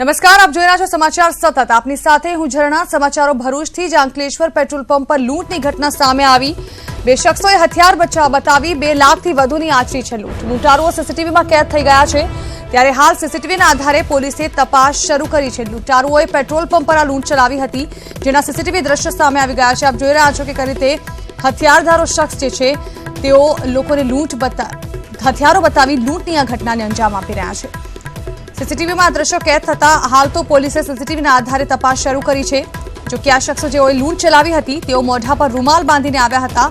નમસ્કાર, આપ જોઈ રહ્યા છો સમાચાર સતત. આપની સાથે હું ઝરણા. સમાચારો ભરૂચથી જ. અંકલેશ્વર પેટ્રોલ પંપ પર લૂંટની ઘટના સામે આવી. બે શખ્સોએ હથિયાર બતાવી 2 લાખથી વધુની આચરી છે લૂંટ. લૂંટારુઓ સીસીટીવીમાં કેદ થઈ ગયા છે, ત્યારે હાલ સીસીટીવીના આધારે પોલીસે તપાસ શરૂ કરી છે. લૂંટારુઓએ પેટ્રોલ પંપ પર આ લૂંટ ચલાવી હતી, જેના સીસીટીવી દ્રશ્ય સામે આવી ગયા છે. આપ જોઈ રહ્યા છો કે કઈ રીતે હથિયારધારો શખ્સ જે છે તેઓ લોકોને હથિયારો બતાવી લૂંટની આ ઘટનાને અંજામ આપી રહ્યા છે. સીસીટીવીમાં આ દ્રશ્યો કેદ થતા હાલ તો પોલીસે સીસીટીવીના આધારે તપાસ શરૂ કરી છે. જો કે આ શખ્સો જેઓએ લૂંટ ચલાવી હતી તેઓ મોઢા પર રૂમાલ બાંધીને આવ્યા હતા,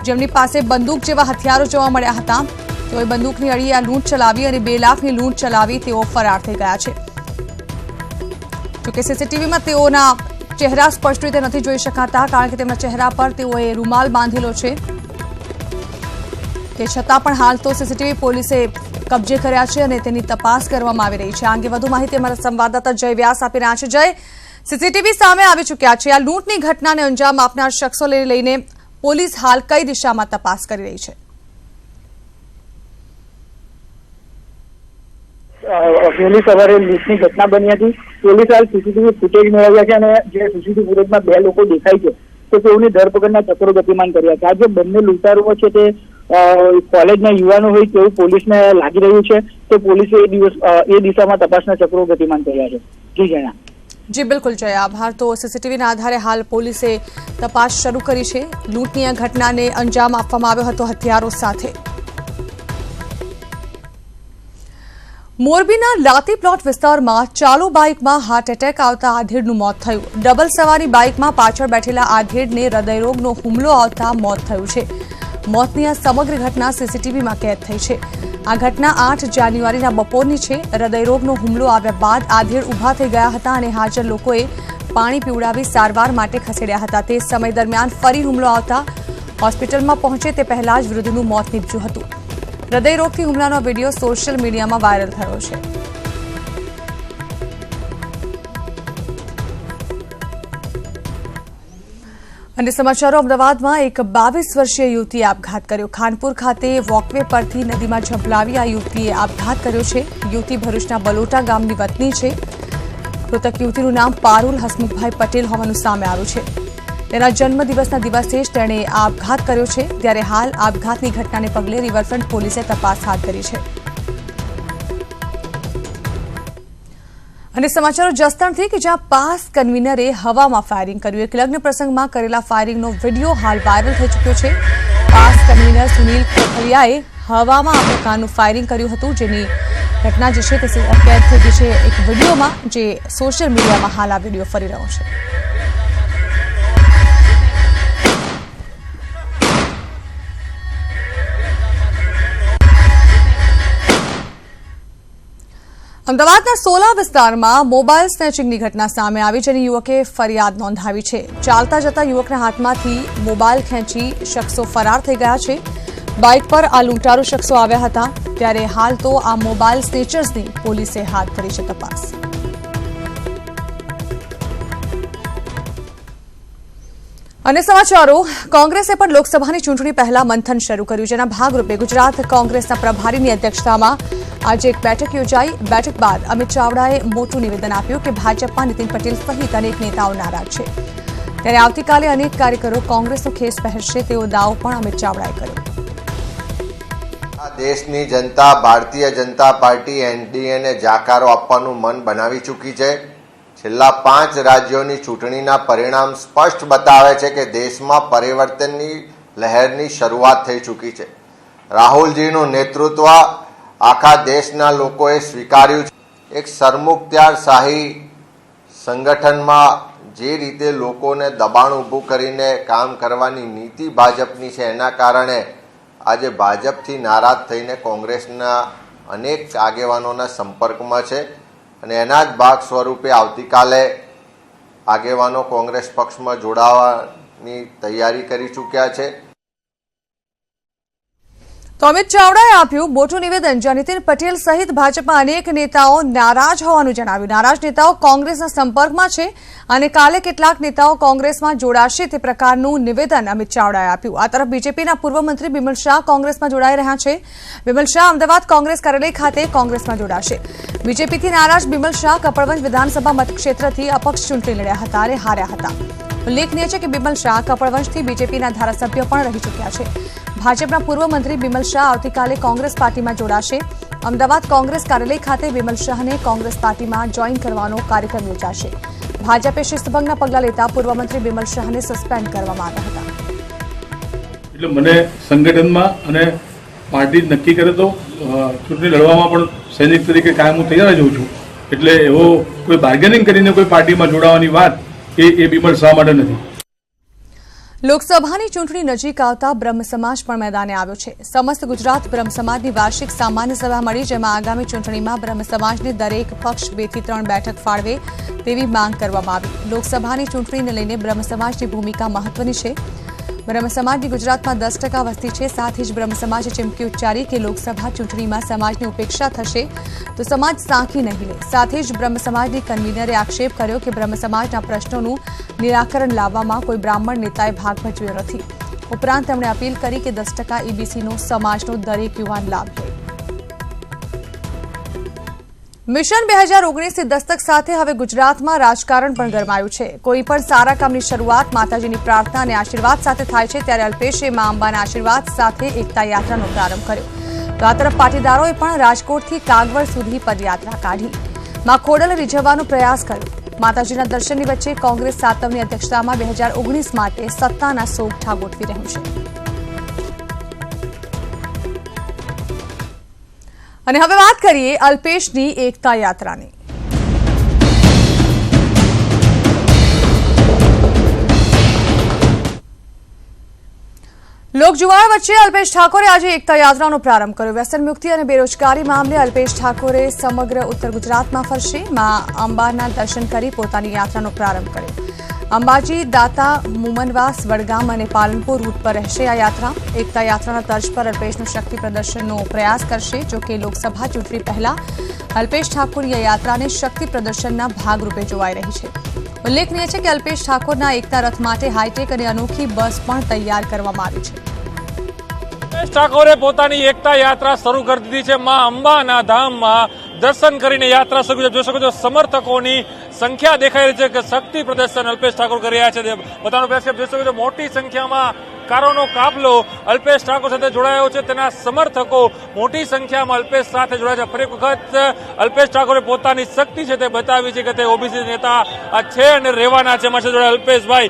જેમની પાસે બંદૂક જેવા હથિયારો જોવા મળ્યા હતા. તેઓએ બંદૂકની અડીએ આ લૂંટ ચલાવી અને 2 લાખની લૂંટ ચલાવી તેઓ ફરાર થઈ ગયા છે. જો કે સીસીટીવીમાં તેઓના ચહેરા સ્પષ્ટ રીતે નથી જોઈ શકાતા, કારણ કે તેમના ચહેરા પર તેઓએ રૂમાલ બાંધેલો છે. તે છતાં પણ હાલ તો સીસીટીવી પોલીસે કબજે કર્યા છે અને તેની તપાસ કરવામાં આવી રહી છે. આ અંગે વધુ માહિતી અમારા સંવાદદાતા જય વ્યાસ આપી રહ્યા છે. જય, સીસીટીવી સામે આવી ચૂક્યા છે. આ લૂંટની ઘટનાને અંજામ આપનાર શખ્સોને લઈને પોલીસ હાલ કઈ દિશામાં તપાસ કરી રહી છે? વહેલી સવારે લૂંટની ઘટના બની હતી. પોલીસ હાલ સીસીટીવી ફૂટેજ મેળવ્યા છે અને જે સીસીટીવી ફૂટેજમાં 2 લોકો દેખાય છે તો તેઓની ધરપકડના ચક્રો ગતિમાન કર્યા છે. આ જે બંને લૂંટારુઓ છે તે કોલેજના યુવાનો હોય તેવું પોલીસને લાગી રહ્યું છે, તો પોલીસે એ દિશામાં તપાસના ચક્રો ગતિમાન કર્યા છે. જી જણા. જી બિલકુલ જય, આભાર. તો સીસીટીવીના આધારે હાલ પોલીસે તપાસ શરૂ કરી છે. લૂંટની આ ઘટનાને અંજામ આપવામાં આવ્યો હતો હથિયારો સાથે. મોરબીના લાતી પ્લોટ વિસ્તારમાં ચાલુ બાઇકમાં હાર્ટ એટેક આવતા આધેડનું મોત થયું. ડબલ સવારી બાઇકમાં પાછળ બેઠેલા આધેડને હૃદયરોગનો હુમલો આવતા મોત થયું છે. મોતની આ સમગ્ર ઘટના સીસીટીવીમાં કેદ થઈ છે. આ ઘટના 8 જાન્યુઆરીના બપોરની છે. હૃદયરોગનો હુમલો આવ્યા બાદ આધેડ ઊભા થઈ ગયા હતા અને હાજર લોકોએ પાણી પીવડાવી સારવાર માટે ખસેડ્યા હતા. તે સમય દરમિયાન ફરી હુમલો આવતા હોસ્પિટલમાં પહોંચે તે પહેલા જ વૃદ્ધનું મોત નીપજ્યું હતું. હૃદયરોગથી હુમલાનો વિડીયો સોશિયલ મીડિયામાં વાયરલ થયો છે. અને સમાચારો અમદાવાદમાં એક 22 વર્ષીય યુવતીએ આપઘાત કર્યો. ખાનપુર ખાતે વોકવે પરથી નદીમાં ઝંપલાવી આ યુવતીએ આપઘાત કર્યો છે. યુવતી ભરૂચના બલોટા ગામની વતની છે. મૃતક યુવતીનું નામ પારુલ હસમુખભાઈ પટેલ હોવાનું સામે આવ્યું છે. તેના જન્મદિવસના દિવસે જ તેણે આ આપઘાત કર્યો છે. ત્યારે હાલ આપઘાતની ઘટનાને પગલે રિવરફ્રન્ટ પોલીસે તપાસ હાથ ધરી છે. અને સમાચારો જસદણથી કે જ્યાં પાસ કન્વીનરે હવામાં ફાયરિંગ કર્યું. એક લગ્ન પ્રસંગમાં કરેલા ફાયરિંગનો વિડીયો હાલ વાયરલ થઈ ચૂક્યો છે. પાસ કન્વીનર સુનિલ કોથળિયાએ હવામાં આ પ્રકારનું ફાયરિંગ કર્યું હતું, જેની ઘટના જે છે તે કેદ થઈ ગઈ છે એક વિડીયોમાં, જે સોશિયલ મીડિયામાં હાલ આ વિડીયો ફરી રહ્યો છે. અમદાવાદના સોલા વિસ્તારમાં મોબાઈલ સ્નેચિંગની ઘટના સામે આવી, જેની યુવકે ફરિયાદ નોંધાવી છે. ચાલતા જતા યુવકના હાથમાંથી મોબાઈલ ખેંચી શખ્સો ફરાર થઈ ગયા છે. બાઇક પર આ લૂંટારૂ શખ્સો આવ્યા હતા, ત્યારે હાલ તો આ મોબાઈલ સ્નેચર્સની પોલીસે હાથ ધરી છે તપાસ. અને સમાચારો કોંગ્રેસે પણ લોકસભાની ચૂંટણી પહેલા મંથન શરૂ કર્યું, જેના ભાગરૂપે ગુજરાત કોંગ્રેસના પ્રભારીની અધ્યક્ષતામાં આજે એક બેઠક યોજાઈ. બેઠક બાદ અમિત ચાવડાએ મોટું નિવેદન આપ્યું કે ભાજપમાં નીતિન પટેલ સહિત અનેક નેતાઓ નારાજ છે. ત્યારે આવતીકાલે અનેક કાર્યકરો કોંગ્રેસનો ખેસ પહેરશે તેવો દાવો પણ અમિત ચાવડાએ કર્યો. આ દેશની જનતા ભારતીય જનતા પાર્ટી એનડીએને જાકારો આપવાનું મન બનાવી ચૂકી છે. છેલ્લા 5 રાજ્યોની ચૂંટણીના પરિણામ સ્પષ્ટ બતાવે છે કે દેશમાં પરિવર્તનની લહેરની શરૂઆત થઈ ચૂકી છે. રાહુલજીનું નેતૃત્વ આખા દેશના લોકોએ સ્વીકાર્યું છે. એક સરમુખત્યારશાહી સંગઠનમાં જે રીતે લોકોને દબાણ ઊભું કરીને કામ કરવાની નીતિ ભાજપની છે, એના કારણે આજે ભાજપથી નારાજ થઈને કોંગ્રેસના અનેક આગેવાનોના સંપર્કમાં છે અને એના જ ભાગ સ્વરૂપે આવતીકાલે આગેવાનો કોંગ્રેસ પક્ષમાં જોડાવાની તૈયારી કરી ચૂક્યા છે. તો અમિત ચાવડાએ આપ્યું મોટું નિવેદન, જ્યાં નીતિન પટેલ સહિત ભાજપના અનેક નેતાઓ નારાજ હોવાનું જણાવ્યું. નારાજ નેતાઓ કોંગ્રેસના સંપર્કમાં છે અને કાલે કેટલાક નેતાઓ કોંગ્રેસમાં જોડાશે તે પ્રકારનું નિવેદન અમિત ચાવડાએ આપ્યું. આ તરફ બીજેપીના પૂર્વ મંત્રી બિમલ શાહ કોંગ્રેસમાં જોડાઈ રહ્યા છે. બિમલ શાહ અમદાવાદ કોંગ્રેસ કાર્યાલય ખાતે કોંગ્રેસમાં જોડાશે. બીજેપીથી નારાજ બિમલ શાહ કપડવંજ વિધાનસભા મતક્ષેત્રથી અપક્ષ ચૂંટણી લડ્યા હતા અને હાર્યા હતા. ઉલ્લેખનીય છે કે બિમલ શાહ કપડવંજથી બીજેપીના ધારાસભ્ય પણ રહી ચૂક્યા છે. ભાજપના પૂર્વ મંત્રી બિમલ શાહ આવતીકાલે કોંગ્રેસ પાર્ટીમાં જોડાશે. અમદાવાદ કોંગ્રેસ કાર્યાલય ખાતે બિમલ શાહને કોંગ્રેસ પાર્ટીમાં જોઈન કરવાનો કાર્યક્રમ યોજાશે. ભાજપે શિસ્તભંગના પગલાં લેતા પૂર્વ મંત્રી બિમલ શાહને સસ્પેન્ડ કરવામાં આવ્યા હતા. એટલે મને સંગઠનમાં અને પાર્ટી નક્કી કરે તો ચૂંટણી લડવામાં પણ સૈનિક તરીકે કાયમ હું તૈયાર જ હોઉં છું. એટલે એવો કોઈ બાર્ગેનિંગ કરીને કોઈ પાર્ટીમાં જોડાવાની વાત એ બિમલ શાહ માટે નથી. લોકસભાની ચૂંટણી નજીક આવતા બ્રહ્મ સમાજ પણ મેદાને આવ્યો છે. સમસ્ત ગુજરાત બ્રહ્મ સમાજની વાર્ષિક સામાન્ય સભા મળી, જેમાં આગામી ચૂંટણીમાં બ્રહ્મ સમાજને દરેક પક્ષ 2 થી 3 બેઠક ફાળવે તેવી માંગ કરવામાં આવી. લોકસભાની ચૂંટણીને લઈને બ્રહ્મ સમાજની ભૂમિકા મહત્વની છે. બ્રહ્મ સમાજની ગુજરાતમાં 10% વસ્તી છે. સાથે જ બ્રહ્મ સમાજે ચીમકી ઉચ્ચારી કે લોકસભા ચૂંટણીમાં સમાજની ઉપેક્ષા થશે તો સમાજ સાંખી નહીં લે. સાથે જ બ્રહ્મ સમાજની કન્વીનરે આક્ષેપ કર્યો કે બ્રહ્મ સમાજના પ્રશ્નોનું નિરાકરણ લાવવામાં કોઈ બ્રાહ્મણ નેતાએ ભાગ ભજવ્યો નથી. ઉપરાંત તેમણે અપીલ કરી કે 10% EBCનો સમાજનો દરેક યુવાન લાભ લે. મિશન 2019ની દસ્તક સાથે હવે ગુજરાતમાં રાજકારણ પણ ગરમાયું છે. કોઈ પણ સારા કામની શરૂઆત માતાજીની પ્રાર્થના અને આશીર્વાદ સાથે થાય છે, ત્યારે અલ્પેશે મા અંબાના આશીર્વાદ સાથે એકતા યાત્રાનો પ્રારંભ કર્યો. તો આ તરફ પાટીદારોએ પણ રાજકોટથી કાગવડ સુધી પદયાત્રા કાઢી મા ખોડલ રીઝવવાનો પ્રયાસ કર્યો. માતાજીના દર્શનની વચ્ચે કોંગ્રેસ સાતવની અધ્યક્ષતામાં 2019 માટે સત્તાના સોગઠા ગોઠવી રહ્યું છે. અને હવે વાત કરીએ અલ્પેશની એકતા યાત્રાની. લોકજુવાળ વચ્ચે અલ્પેશ ઠાકોરે આજે એકતા યાત્રાનો પ્રારંભ કર્યો. વ્યસન મુક્તિ અને બેરોજગારી મામલે અલ્પેશ ઠાકોરે સમગ્ર ઉત્તર ગુજરાતમાં ફરશે. મા અંબાના દર્શન કરી પોતાની યાત્રાનો પ્રારંભ કર્યો. અંબાજી, દાતા, મુમનવાસ, વડગામ અને પાલનપુર રૂટ પર રહેશે આ યાત્રા. એકતા યાત્રાના તર્જ પર અલ્પેશનું શક્તિ પ્રદર્શનનો પ્રયાસ કરશે. જોકે લોકસભા ચૂંટણી પહેલા અલ્પેશ ઠાકોરની આ યાત્રાને શક્તિ પ્રદર્શનના ભાગરૂપે જોવાઈ રહી છે. ઉલ્લેખનીય છે કે અલ્પેશ ઠાકોરના એકતા રથ માટે હાઈટેક અને અનોખી બસ પણ તૈયાર કરવામાં આવી છે. અલ્પેશ ઠાકોરે પોતાની એકતા યાત્રા શરૂ કરી દીધી છે. મા અંબાના ધામમાં દર્શન કરીને યાત્રા શરૂ કરી. જોઈ શકો છો સમર્થકોની સંખ્યા દેખાઈ રહી છે કે શક્તિ પ્રદર્શન અલ્પેશ ઠાકોર કરી રહ્યા છે. પોતાનો પ્રયાસ જોઈ શકો છો મોટી સંખ્યામાં કારોનો કાફલો અલ્પેશ ઠાકોર સાથે જોડાયો છે. તેના સમર્થકો મોટી સંખ્યામાં અલ્પેશ સાથે જોડાયા છે. ફરી એક વખત અલ્પેશ ઠાકોરે પોતાની શક્તિ છે તે બતાવી છે કે તે ઓબીસી નેતા છે અને રહેવાના છે. મારી જોડે અલ્પેશભાઈ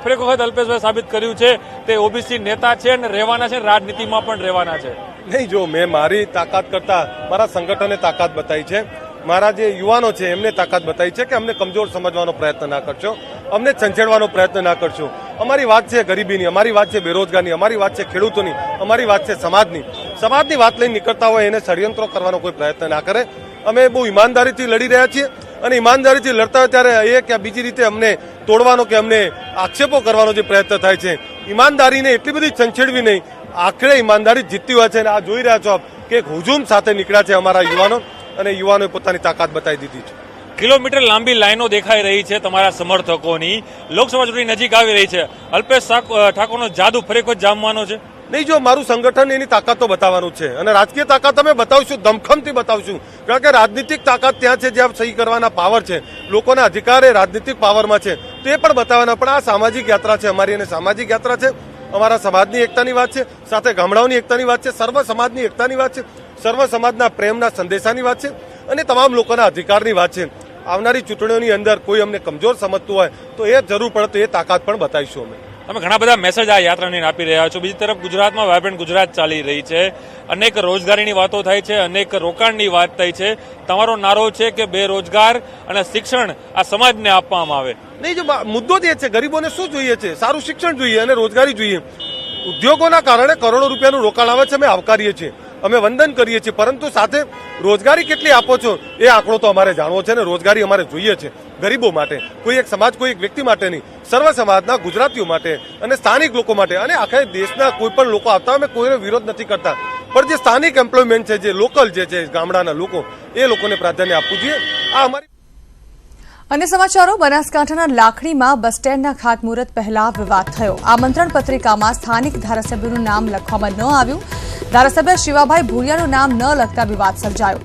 ફરી એક વખત અલ્પેશભાઈ સાબિત કર્યું છે તે ઓબીસી નેતા છે અને રહેવાના છે, રાજનીતિમાં પણ રહેવાના છે. નહીં, જો મેં મારી તાકાત કરતા મારા સંગઠને તાકાત બતાવી છે. મારા જે યુવાનો છે એમને તાકાત બતાવી છે કે અમને કમજોર સમજવાનો પ્રયત્ન ના કરશો, અમને છંછેડવાનો પ્રયત્ન ના કરશો. અમારી વાત છે ગરીબીની, અમારી વાત છે બેરોજગારની, અમારી વાત છે ખેડૂતોની, અમારી વાત છે સમાજની વાત લઈને નીકળતા હોય એને ષડયંત્રો કરવાનો કોઈ પ્રયત્ન ના કરે. અમે બહુ ઈમાનદારીથી લડી રહ્યા છીએ અને ઈમાનદારીથી લડતા હોય ત્યારે એ કે બીજી રીતે અમને તોડવાનો કે અમને આક્ષેપો કરવાનો જે પ્રયત્ન થાય છે, ઈમાનદારીને એટલી બધી છંછેડવી નહીં. આખરે ઈમાનદારી જીતતી હોય છે અને આ જોઈ રહ્યા છો આપ કે એક હુજુમ સાથે નીકળ્યા છે અમારા યુવાનો અને યુવાનોએ પોતાની તાકાત બતાવી દીધી છે. કિલોમીટર લાંબી લાઈનો દેખાઈ રહી છે તમારા સમર્થકોની. લોકસભા ચૂંટણી નજીક આવી રહી છે. અલ્પેશ ઠાકોરનો જાદુ ફરી વખત જામવાનો છે. નહીં, જો મારું સંગઠન એની તાકાત તો બતાવવાનું છે અને રાજકીય તાકાત અમે બતાવશું, દમખમથી બતાવશું. કારણ કે રાજનીતિક તાકાત ત્યાં છે જ્યાં સહી કરવાના પાવર છે, લોકોના અધિકાર એ રાજનીતિક પાવરમાં છે, તો એ પણ બતાવવાના. પણ આ સામાજિક યાત્રા છે અમારી અને સામાજિક યાત્રા છે. અમારા સમાજની એકતાની વાત છે, સાથે ગામડાઓની એકતાની વાત છે, સર્વ સમાજની એકતાની વાત છે, સર્વ સમાજના પ્રેમના સંદેશાની વાત છે અને તમામ લોકોના અધિકારની વાત છે. આવનારી ચૂંટણીઓની અંદર કોઈ અમને કમજોર સમજતું હોય તો એ જરૂર પડે તો એ તાકાત પણ બતાવીશું અમે. તમે ઘણા બધા મેસેજ આ યાત્રાને આપી રહ્યા છો. બીજી તરફ ગુજરાતમાં વાયબ્રન્ટ ગુજરાત ચાલી રહી છે. અનેક રોજગારીની વાતો થાય છે, અનેક રોકાણની વાત થઈ છે. તમારો નારો છે કે બેરોજગાર અને શિક્ષણ આ સમાજને આપવામાં આવે. નહીં, જો મુદ્દો જ એ છે ગરીબોને શું જોઈએ છે, સારું શિક્ષણ જોઈએ અને રોજગારી જોઈએ. ઉદ્યોગોના કારણે કરોડો રૂપિયાનું રોકાણ આવે છે, અમે આવકારીએ છીએ. અમે વંદન કરીએ છીએ, પરંતુ સાથે રોજગારી કેટલી આપો છો એ આંકડો તો અમારે જાણવો છે ને. રોજગારી અમારે જોઈએ છે ગરીબો માટે, કોઈ એક સમાજ, કોઈ એક વ્યક્તિ માટે નહીં, સર્વ સમાજના ગુજરાતીઓ માટે અને સ્થાનિક લોકો માટે. અને આખા દેશના કોઈ પણ લોકો આવતા હોય, અમે કોઈનો વિરોધ નથી કરતા, પણ જે સ્થાનિક એમ્પ્લોયમેન્ટ છે, જે લોકલ જે છે ગામડાના લોકો, એ લોકોને પ્રાધાન્ય આપવું જોઈએ. આ અમારી અન્ય સમાચારો. બનાસકાંઠાના લાખણીમાં બસ સ્ટેન્ડના ખાતમુહૂર્ત પહેલા વિવાદ થયો. આમંત્રણ પત્રિકામાં સ્થાનિક ધારાસભ્યનું નામ લખવામાં ન આવ્યું. ધારાસભ્ય શિવાભાઈ ભુરિયાનું નામ ન લખતા વિવાદ સર્જાયો.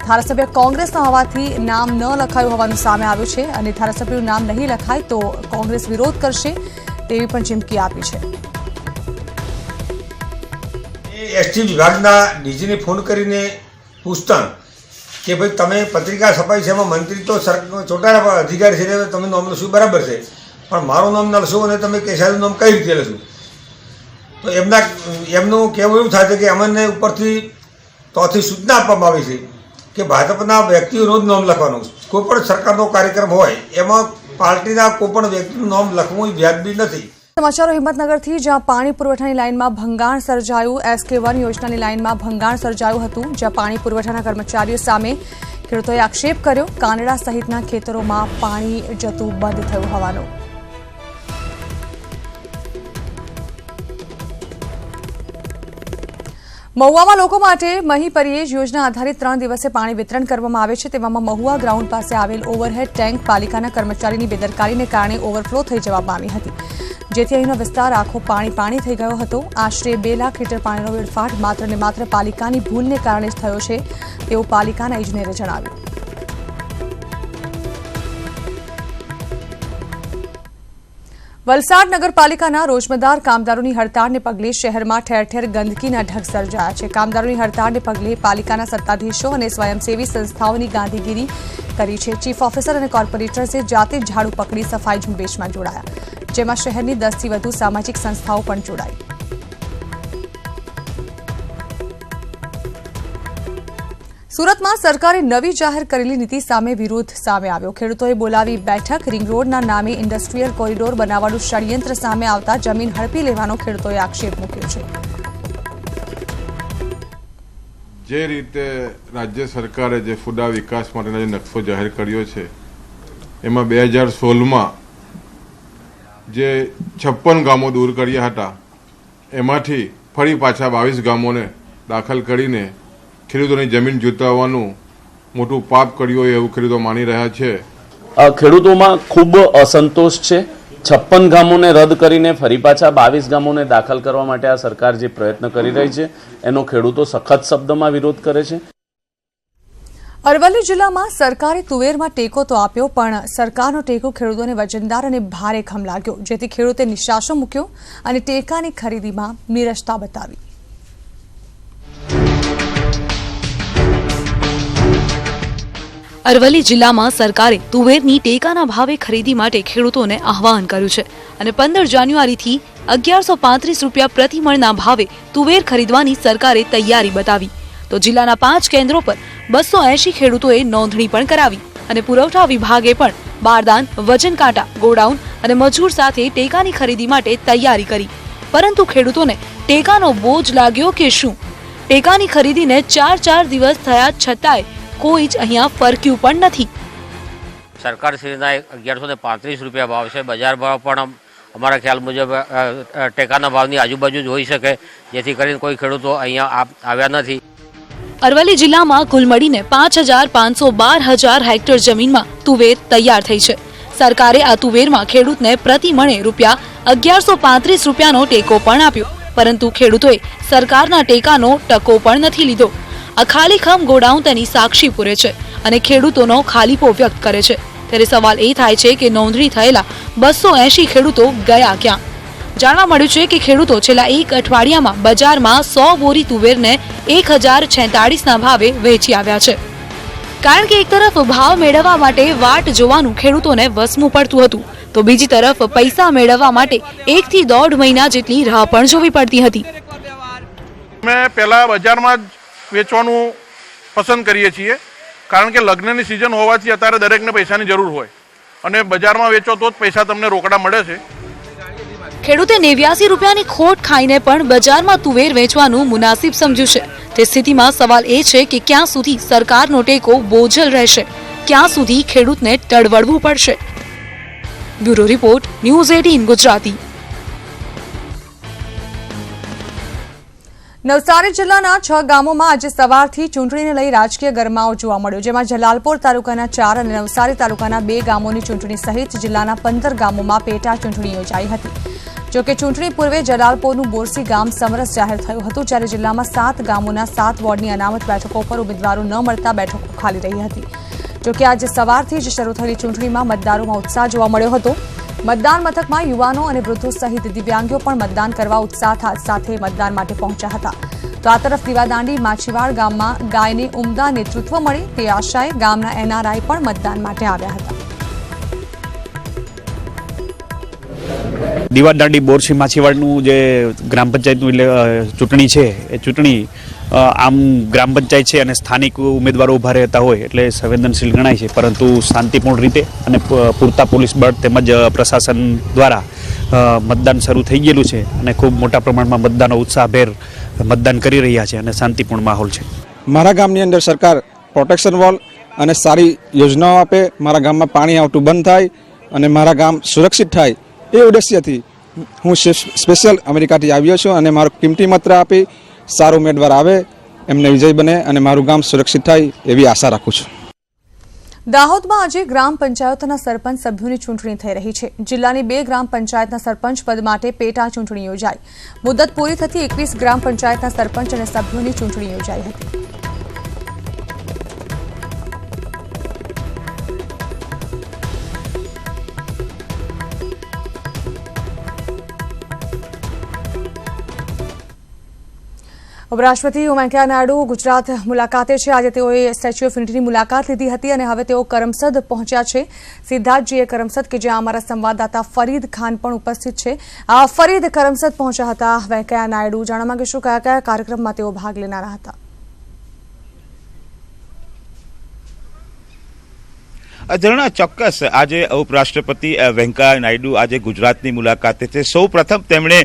ધારાસભ્ય કોંગ્રેસના હોવાથી નામ ન લખાયું હોવાનું સામે આવ્યું છે અને ધારાસભ્યનું નામ નહીં લખાય તો કોંગ્રેસ વિરોધ કરશે તેવી પણ ચીમકી આપી છે. એસટી વિભાગના ડીજીને ફોન કરીને પૂછતા કે ભાઈ તમે પત્રિકા છપાઈ છે, એમાં મંત્રી તો ચોટાયા અધિકારી છે, તમે નામ લખશું બરાબર છે, પણ મારું નામ ન લખશો અને તમે કેસાનું નામ કઈ રીતે લખશું? તો એમનું કહેવું એવું થાય છે કે અમને ઉપરથી તોથી સૂચના આપવામાં આવી છે કે ભાજપના વ્યક્તિઓનું જ નામ લખવાનું. કોઈ પણ સરકારનો કાર્યક્રમ હોય એમાં પાર્ટીના કોઈ પણ વ્યક્તિનું નામ લખવું વ્યાજબી નથી. સમાચારો હિંમતનગરથી, જ્યાં પાણી પુરવઠાની લાઇનમાં ભંગાણ સર્જાયું. SK1 યોજનાની લાઇનમાં ભંગાણ સર્જાયું હતું, જ્યાં પાણી પુરવઠાના કર્મચારીઓ સામે ખેડૂતોએ આક્ષેપ કર્યો. કાનડા સહિતના ખેતરોમાં પાણી જતું બંધ થયું હોવાનું. મહુવામાં લોકો માટે મહી પરિયેજ યોજના આધારિત 3 દિવસે પાણી વિતરણ કરવામાં આવે છે. તેવામાં મહુવા ગ્રાઉન્ડ પાસે આવેલ ઓવરહેડ ટેન્ક પાલિકાના કર્મચારીની બેદરકારીને કારણે ઓવરફ્લો થઈ જવા પામી હતી, જેથી અહીંનો વિસ્તાર આખો પાણી થઈ ગયો હતો. આશરે 2 લાખ લીટર પાણીનો વેડફાટ માત્ર ને માત્ર પાલિકાની ભૂલને કારણે જ થયો છે તેવું પાલિકાના ઇજનેરે જણાવ્યું. વલસાડ નગરપાલિકાના રોજમદાર કામદારોની હડતાળને પગલે શહેરમાં ઠેર ઠેર ગંદકીના ઢગ સર્જાયા છે. કામદારોની હડતાળને પગલે પાલિકાના સત્તાધીશો અને સ્વયંસેવી સંસ્થાઓની ગાંધીગીરી કરી છે. ચીફ ઓફિસર અને કોર્પોરેટર્સે જાતે જ ઝાડુ પકડી સફાઈ ઝુંબેશમાં જોડાયા, જેમાં શહેરની 10 થી વધુ સામાજિક સંસ્થાઓ પણ જોડાઈ. સુરતમાં સરકારે નવી જાહેર કરેલી નીતિ સામે વિરોધ સામે આવ્યો. ખેડૂતોએ બોલાવી બેઠક. રિંગ રોડના નામે ઇન્ડસ્ટ્રીયલ કોરિડોર બનાવવાનું ષડયંત્ર સામે આવતા જમીન હડપી લેવાનો ખેડૂતોએ આક્ષેપ મૂક્યો છે. જે રીતે રાજ્ય સરકારે જે ફુડા વિકાસ માટેનો જે નકશો જાહેર કર્યો છે, એમાં 2016માં જે 56 ગામો દૂર કર્યા હતા, એમાંથી ફરી પાછા 22 ગામોને દાખલ કરીને ખેડૂતોની જમીન જૂતાવવાનું મોટું પાપ કર્યું હોય એવું ખેડૂતો માની રહ્યા છે. ખેડૂતોમાં ખૂબ અસંતોષ છે. 56 ગામોને રદ કરીને ફરી પાછા 22 ગામોને દાખલ કરવા માટે આ સરકાર જે પ્રયત્ન કરી રહી છે એનો ખેડૂતો સખત શબ્દમાં વિરોધ કરે છે. અરવલ્લી જિલ્લામાં સરકારે તુવેરમાં ટેકો તો આપ્યો, પણ સરકારનો ટેકો ખેડૂતોને વજનદાર અને ભારે ખમ લાગ્યો, જેથી ખેડૂતે નિશાસો મૂક્યો અને ટેકાની ખરીદીમાં નિરસતા બતાવી. અરવલ્લી જિલ્લામાં સરકારે તુવેરની ટેકાના ભાવે ખરીદી માટે ખેડૂતોને આહવાન કર્યું છે અને 15 જાન્યુઆરીથી 1135 રૂપિયા પ્રતિ મણના ભાવે તુવેર ખરીદવાની સરકારે તૈયારી બતાવી. તો જિલ્લાના 5 કેન્દ્રો પર 280 ખેડૂતોએ નોંધણી પણ કરાવી અને પુરવઠા વિભાગે પણ બારદાન, વજન કાંટા, ગોડાઉન અને મજૂર સાથે ટેકાની ખરીદી માટે તૈયારી કરી. પરંતુ ખેડૂતોને ટેકાનો બોજ લાગ્યો કે શું? ટેકાની ખરીદીને 4 દિવસ થયા છતાંય કોઈ જ અહીંયા ફરક્યું પણ નથી. સરકાર શ્રીના 1135 રૂપિયા ભાવ છે. બજાર ભાવ પણ અમારા ખ્યાલ મુજબ ટેકાના ભાવની આજુબાજુ જ હોઈ શકે, જેથી કરીને કોઈ ખેડૂતો અહીંયા આવ્યા નથી. અરવલ્લી જિલ્લામાં કુલ મળીને 5,512,000 હેક્ટર જમીનમાં તુવેર તૈયાર થઈ છે. સરકારે આ તુવેરમાં ખેડૂતને પ્રતિ મણે રૂપિયા 1135 રૂપિયાનો ટેકો પણ આપ્યો, પરંતુ ખેડૂતોએ સરકારના ટેકાનો ટકો પણ નથી લીધો. આ ખાલીખમ ગોડાઉન તેની સાક્ષી પૂરે છે અને ખેડૂતોનો ખાલીપો વ્યક્ત કરે છે. ત્યારે સવાલ એ થાય છે કે નોંધણી થયેલા 280 ખેડૂતો ગયા ક્યાં? જાણવા મળ્યું છે કે ખેડૂતો છેલ્લા 1 અઠવાડિયામાં બજારમાં 100 બોરી તુવેરને 1046ના ભાવે વેચી આવ્યા છે. કારણ કે એક તરફ ભાવ મેળવવા માટે વાટ જોવાનું ખેડૂતોને વસમું પડતું હતું, તો બીજી તરફ પૈસા મેળવવા માટે 1 થી 1.5 મહિના જેટલી રાહ પણ જોવી પડતી હતી. અમે પહેલા બજારમાં વેચવાનું પસંદ કરીએ છીએ, કારણ કે લગ્નની સિઝન હોવાથી અત્યારે દરેકને પૈસાની જરૂર હોય અને બજારમાં વેચો તો જ પૈસા તમને રોકડા મળે છે. ખેડૂતે 89 રૂપિયાની ખોટ ખાઈને પણ બજારમાં તુવેર વેચવાનું મુનાસિબ સમજ્યું છે. તે સ્થિતિમાં સવાલ એ છે કે ક્યાં સુધી સરકારનો ટેકો બોજલ રહેશે, ક્યાં સુધી ખેડૂતને તડવડવું પડશે. Bureau report, news 18 Gujarati. Navsari જિલ્લાના 6 ગામોમાં આજે સવારથી ચૂંટણીને લઈ રાજકીય ગરમાવો જોવા મળ્યો, જેમાં જલાલપોર તાલુકાના 4 અને નવસારી તાલુકાના 2 ગામોની ચૂંટણી સહિત જિલ્લાના 15 ગામોમાં પેટા ચૂંટણી યોજાઈ હતી. જોકે ચૂંટણી પૂર્વે જલાલપોરનું બોરસી ગામ સમરસ જાહેર થયું હતું, જ્યારે જિલ્લામાં 7 ગામોના 7 વોર્ડની અનામત બેઠકો પર ઉમેદવારો ન મળતા બેઠકો ખાલી રહી હતી. જોકે આજે સવારથી જ શરૂ થયેલી ચૂંટણીમાં મતદારોમાં ઉત્સાહ જોવા મળ્યો હતો. મતદાન મથકમાં યુવાનો અને વૃદ્ધો સહિત દિવ્યાંગો પણ મતદાન કરવા ઉત્સાહ સાથે મતદાન માટે પહોંચ્યા હતા. તો આ તરફ દીવાદાંડી માછીવાડ ગામમાં ગાયને ઉમદા નેતૃત્વ મળે તે આશાએ ગામના એનઆરઆઈ પણ મતદાન માટે આવ્યા હતા. દીવાદાંડી બોરસી માછીવાડનું જે ગ્રામ પંચાયતનું ચૂંટણી છે એ ચૂંટણી આમ ગ્રામ પંચાયત છે અને સ્થાનિક ઉમેદવારો ઊભા રહેતા હોય એટલે સંવેદનશીલ ગણાય છે, પરંતુ શાંતિપૂર્ણ રીતે અને પૂરતા પોલીસ બળ તેમજ પ્રશાસન દ્વારા મતદાન શરૂ થઈ ગયેલું છે અને ખૂબ મોટા પ્રમાણમાં મતદાનો ઉત્સાહભેર મતદાન કરી રહ્યા છે અને શાંતિપૂર્ણ માહોલ છે. મારા ગામની અંદર સરકાર પ્રોટેક્શન વોલ અને સારી યોજનાઓ આપે, મારા ગામમાં પાણી આવતું બંધ થાય અને મારા ગામ સુરક્ષિત થાય એ ઉદ્દેશ્યથી હું સ્પેશિયલ અમેરિકાથી આવ્યો છું અને મારો કિંમતી મત આપી સારો ઉમેદવાર આવે, એમને વિજય બને અને મારું ગામ સુરક્ષિત થાય એવી આશા રાખું છું. દાહોદમાં આજે ગ્રામ પંચાયતોના સરપંચ સભ્યોની ચૂંટણી થઈ રહી છે. જિલ્લાની 2 ગ્રામ પંચાયતના સરપંચ પદ માટે પેટા ચૂંટણી યોજાઈ. મુદત પૂરી થતી 21 ગ્રામ પંચાયતના સરપંચ અને સભ્યોની ચૂંટણી યોજાઈ હતી. ઉપરાષ્ટ્રપતિ વેંકૈયા નાયડુ ગુજરાત મુલાકાતે છે. આજે તેઓએ સ્ટેચ્યુ ઓફ યુનિટીની મુલાકાત લીધી હતી અને હવે તેઓ કરમસદ પહોંચ્યા છે. સિદ્ધાર્થજીએ કરમસદ કે જ્યાં અમારા સંવાદદાતા ફરીદ ખાન પણ ઉપસ્થિત છે. ફરીદ, કરમસદ પહોંચ્યા હતા વેંકૈયા નાયડુ, જાણવા માંગીશું કયા કયા કાર્યક્રમમાં તેઓ ભાગ લેનારા હતા? ઝરણા, ચોક્કસ આજે ઉપરાષ્ટ્રપતિ વેંકૈયા નાયડુ આજે ગુજરાતની મુલાકાતે છે. સૌ પ્રથમ તેમણે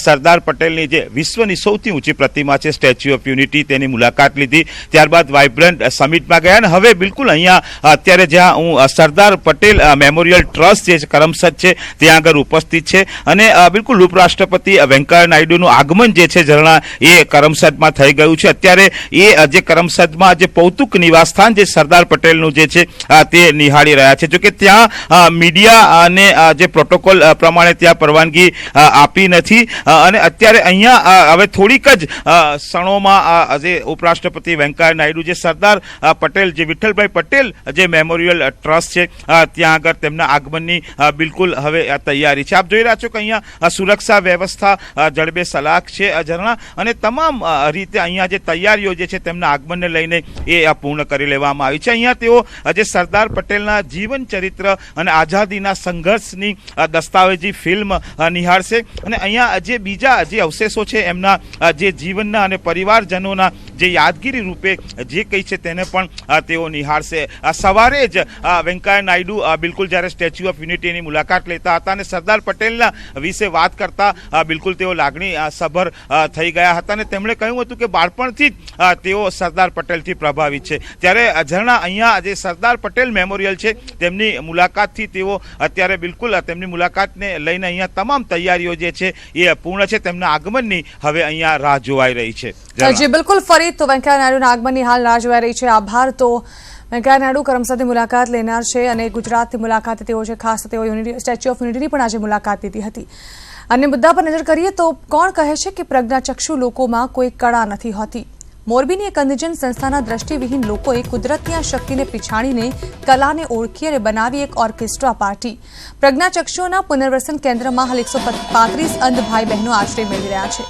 સરદાર પટેલની જે વિશ્વની સૌથી ઊંચી પ્રતિમા છે સ્ટેચ્યુ ઓફ યુનિટી તેની મુલાકાત લીધી. ત્યારબાદ વાઇબ્રન્ટ સમિટમાં ગયા અને હવે બિલકુલ અહીંયા અત્યારે જ્યાં હું સરદાર પટેલ મેમોરિયલ ટ્રસ્ટ જે કરમસદ છે ત્યાં આગળ ઉપસ્થિત છે અને બિલકુલ ઉપરાષ્ટ્રપતિ વેંકૈયા નાયડુનું આગમન જે છે ઝરણા એ કરમસદમાં થઈ ગયું છે. અત્યારે એ જે કરમસદમાં જે પૌતુક નિવાસસ્થાન જે સરદાર પટેલનું જે છે તે નિહાળી રહ્યા છે. જોકે ત્યાં મીડિયા અને જે પ્રોટોકોલ પ્રમાણે ત્યાં પરવાનગી આપી નથી અને અત્યારે અહીંયા હવે થોડીક જ ક્ષણોમાં જે ઉપરાષ્ટ્રપતિ વેંકૈયા નાયડુ જે સરદાર પટેલ જે વિઠ્ઠલભાઈ પટેલ જે મેમોરિયલ ટ્રસ્ટ છે ત્યાં આગળ તેમના આગમનની બિલકુલ હવે તૈયારી છે. આપ જોઈ રહ્યા છો કે અહીંયા સુરક્ષા વ્યવસ્થા જડબે સલાખ છે ઝરણા અને તમામ રીતે અહીંયા જે તૈયારીઓ જે છે તેમના આગમનને લઈને એ પૂર્ણ કરી લેવામાં આવી છે. અહીંયા તેઓ જે સરદાર પટેલના જીવન ચરિત્ર અને આઝાદીના સંઘર્ષની દસ્તાવેજી ફિલ્મ નિહાળશે અને અહીંયા જે બીજા જે અવશેષો છે એમના જે જીવનના અને પરિવારજનોના જે યાદગીરી રૂપે જે કંઈ છે તેને પણ તેઓ નિહાળશે. સવારે જ વેંકૈયા નાયડુ બિલકુલ જ્યારે સ્ટેચ્યુ ઓફ યુનિટીની મુલાકાત લેતા હતા અને સરદાર પટેલના વિશે વાત કરતા બિલકુલ તેઓ લાગણી સભર થઈ ગયા હતા અને તેમણે કહ્યું હતું કે બાળપણથી જ તેઓ સરદાર પટેલથી પ્રભાવિત છે. ત્યારે ઝરણા અહીંયા જે સરદાર પટેલ મેમોરિયલ છે તેમની મુલાકાતથી તેઓ અત્યારે બિલકુલ તેમની મુલાકાતને લઈને અહીંયા તમામ તૈયારીઓ જે છે એ પૂર્ણ છે. તેમના આગમનની હવે અહીંયા રાહ જોવાઈ રહી છે. જી બિલકુલ ફરીદ, તો વેંકૈયા નાયડુના આગમનની હાલ રાહ જોવાઈ રહી છે. આભાર. તો વેંકૈયા નાયડુ કરમસદની મુલાકાત લેનાર છે અને ગુજરાતની મુલાકાતે તેઓ છે, ખાસ તેઓ સ્ટેચ્યુ ઓફ યુનિટીની પણ આજે મુલાકાત લીધી હતી. અન્ય મુદ્દા પર નજર કરીએ તો કોણ કહે છે કે પ્રજ્ઞાચક્ષુ લોકોમાં કોઈ કળા નથી હોતી? મોરબીની એક અંધજન સંસ્થાના દ્રષ્ટિવિહીન લોકોએ કુદરતની આ શક્તિને પીછાડીને કલાને ઓળખી અને બનાવી એક ઓર્કેસ્ટ્રા પાર્ટી. પ્રજ્ઞાચક્ષુઓના પુનર્વસન કેન્દ્રમાં હાલ 135 અંધ ભાઈ બહેનો આશ્રય મેળવી રહ્યા છે.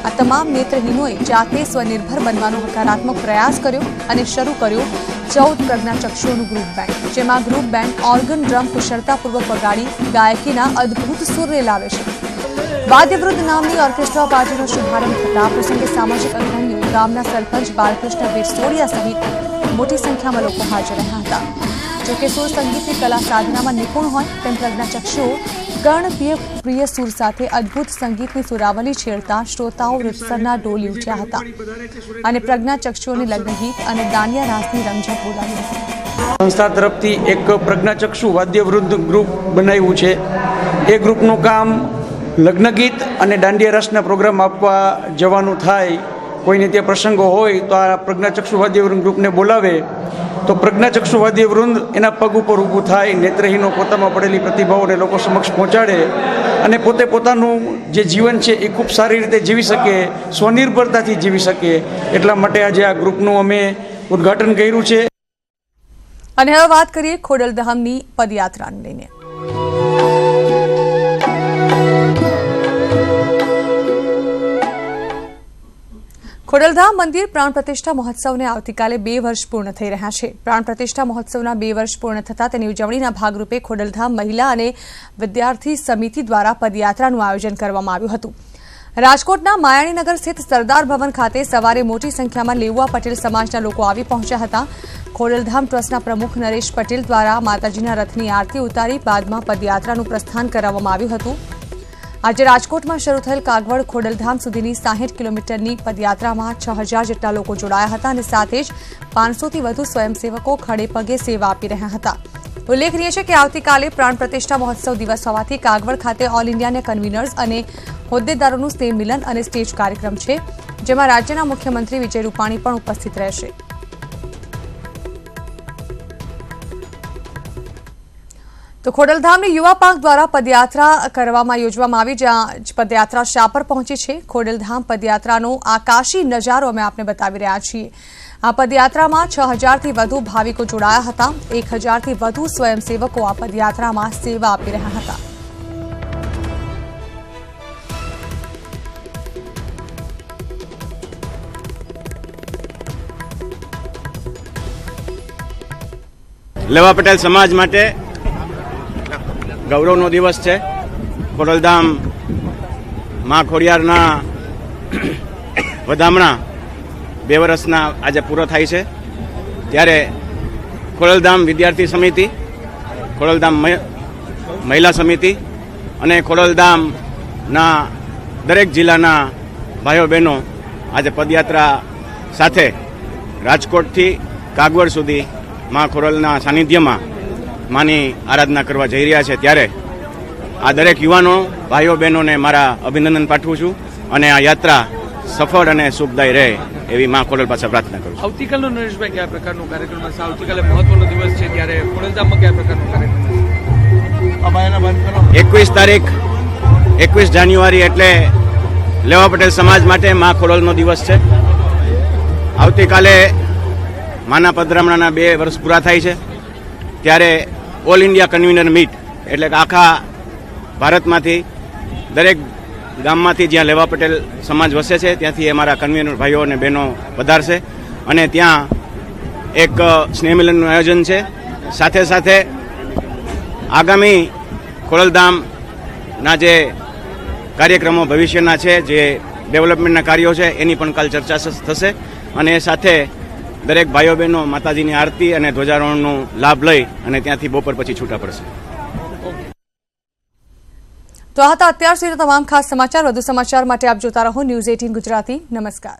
આ તમામ નેત્રહીનોએ જાતે સ્વનિર્ભર બનવાનો હકારાત્મક પ્રયાસ કર્યો અને શરૂ કર્યો 14 પ્રજ્ઞાચક્ષુઓનું ગ્રુપ બેન્ડ, જેમાં ગ્રુપ બેન્ડ ઓર્ગન ડ્રમ કુશળતાપૂર્વક વગાડી ગાયકીના અદ્ભુત સુરને લાવે છે. વાદ્યવૃદ્ધ નામની ઓર્કેસ્ટ્રા પાર્ટીનો શુભારંભ થતા પ્રસંગે સામાજિક અગ્રણીઓ, ગામના સરપંચ બાલકૃષ્ણ વિરસોડિયા સહિત મોટી સંખ્યામાં લોકો હાજર રહ્યા હતા. જોકે સુર સંગીતની કલા સાધનામાં નિપુણ હોય તેમ પ્રજ્ઞાચક્ષુઓ પ્રિય સુર સાથે અદ્ભુત સંગીતની સુરાવલી છેડતા શ્રોતાઓ રીતસરના ડોલી ઉઠ્યા હતા અને પ્રજ્ઞાચક્ષુઓની લગ્ન ગીત અને દાંડિયા રાસની રમઝટ બોલાવી હતી. સંસ્થા તરફથી એક પ્રજ્ઞાચક્ષુ વાદ્યવૃંદ ગ્રુપ બનાવ્યું છે. એ ગ્રુપનું કામ લગ્ન ગીત અને દાંડિયા રાસના પ્રોગ્રામ આપવા જવાનું થાય. કોઈને ત્યાં પ્રસંગો હોય તો આ પ્રજ્ઞાચક્ષુ વાદ્યવૃંદ ગ્રુપને બોલાવે તો પ્રજ્ઞાચક્ષુ વાદ્યવૃંદ એના પગ ઉપર ઊભું થાય, નેત્રહીનો પોતામાં પડેલી પ્રતિભાઓને લોકો સમક્ષ પહોંચાડે અને પોતે પોતાનું જે જીવન છે એ ખૂબ સારી રીતે જીવી શકે, સ્વનિર્ભરતાથી જીવી શકે. એટલા માટે આજે આ ગ્રુપનું અમે ઉદ્ઘાટન કર્યું છે. અને હવે વાત કરીએ ખોડલધામની પદયાત્રાને લઈને. ખોડલધામ મંદિર પ્રાણ પ્રતિષ્ઠા મહોત્સવને આવતીકાલે 2 વર્ષ પૂર્ણ થઈ રહ્યા છે. પ્રાણ પ્રતિષ્ઠા મહોત્સવના 2 વર્ષ પૂર્ણ થતાં તેની ઉજવણીના ભાગરૂપે ખોડલધામ મહિલા અને વિદ્યાર્થી સમિતિ દ્વારા પદયાત્રાનું આયોજન કરવામાં આવ્યું હતું. રાજકોટના માયાણીનગર સ્થિત સરદાર ભવન ખાતે સવારે મોટી સંખ્યામાં લેઉવા પટેલ સમાજના લોકો આવી પહોંચ્યા હતા. ખોડલધામ ટ્રસ્ટના પ્રમુખ નરેશ પટેલ દ્વારા માતાજીના રથની આરતી ઉતારી બાદમાં પદયાત્રાનું પ્રસ્થાન કરાવવામાં આવ્યું હતું. આજે રાજકોટમાં શરૂ થયેલ કાગવડ ખોડલધામ સુધીની 60 કિલોમીટરની પદયાત્રામાં 6000 જેટલા લોકો જોડાયા હતા અને સાથે જ 500થી વધુ સ્વયંસેવકો ખડે પગે સેવા આપી રહ્યા હતા. ઉલ્લેખનીય છે કે આવતીકાલે પ્રાણ પ્રતિષ્ઠા મહોત્સવ દિવસ હોવાથી કાગવડ ખાતે ઓલ ઇન્ડિયાના કન્વીનર્સ અને હોદ્દેદારોનું સ્નેહ મિલન અને સ્ટેજ કાર્યક્રમ છે, જેમાં રાજ્યના મુખ્યમંત્રી વિજય રૂપાણી પણ ઉપસ્થિત રહેશે. તો ખોડલધામની યુવા પાંખ દ્વારા પદયાત્રા યોજવામાં આવી, જ્યાં પદયાત્રા શાપર પહોંચી છે. ખોડલધામ પદયાત્રાનો આકાશી નજારો અમે આપને બતાવી રહ્યા છીએ. આ પદયાત્રામાં 6000થી વધુ ભાવિકો જોડાયા હતા. 1000થી વધુ સ્વયંસેવકો આ પદયાત્રામાં સેવા આપી રહ્યા હતા. લેવા પટેલ સમાજ માટે ગૌરવનો દિવસ છે. ખોડલધામ માં ખોડિયારના વધામણા 2 વર્ષના આજે પૂરો થાય છે. ત્યારે ખોડલધામ વિદ્યાર્થી સમિતિ, ખોડલધામ મહિલા સમિતિ અને ખોડલધામના દરેક જિલ્લાના ભાઈઓ બહેનો આજે પદયાત્રા સાથે રાજકોટથી કાગવડ સુધી માં ખોડલના સાનિધ્યમાં માની આરાધના કરવા જઈ રહ્યા છે. ત્યારે આ દરેક યુવાનો ભાઈઓ બહેનોને મારા અભિનંદન પાઠવું છું અને આ યાત્રા સફળ અને સુખદાયી રહે એવી માં ખોડલ પાસે પ્રાર્થના કરું છું. આવતીકાલનો નરેશભાઈ કયા પ્રકારનો કાર્યક્રમ હશે? આવતીકાલે મહત્વનો દિવસ છે, ત્યારે ખોડલધામમાં કયા પ્રકારનો કાર્યક્રમ હશે? 21 તારીખ 21 જાન્યુઆરી એટલે લેવા પટેલ સમાજ માટે માં ખોડલનો દિવસ છે. આવતીકાલે માના પધરામણાના 2 વર્ષ પૂરા થાય છે. ત્યારે ઓલ ઇન્ડિયા કન્વીનર મીટ એટલે કે આખા ભારતમાંથી દરેક ગામમાંથી જ્યાં લેવા પટેલ સમાજ વસે છે ત્યાંથી અમારા કન્વીનર ભાઈઓ અને બહેનો વધારશે અને ત્યાં એક સ્નેહમિલનનું આયોજન છે. સાથે સાથે આગામી ખોડલધામના જે કાર્યક્રમો ભવિષ્યના છે, જે ડેવલપમેન્ટના કાર્યો છે, એની પણ કાલ ચર્ચા થશે અને એ સાથે દરેક ભાઈઓ બહેનો માતાજીની આરતી અને ધ્વજારોહણનો લાભ લઈ અને ત્યાંથી બપોર પછી છૂટા પડશે. તો આ હતા અત્યાર સુધીના તમામ ખાસ સમાચાર. વધુ સમાચાર માટે આપ જોતા રહો ન્યૂઝ 18 ગુજરાતી. નમસ્કાર.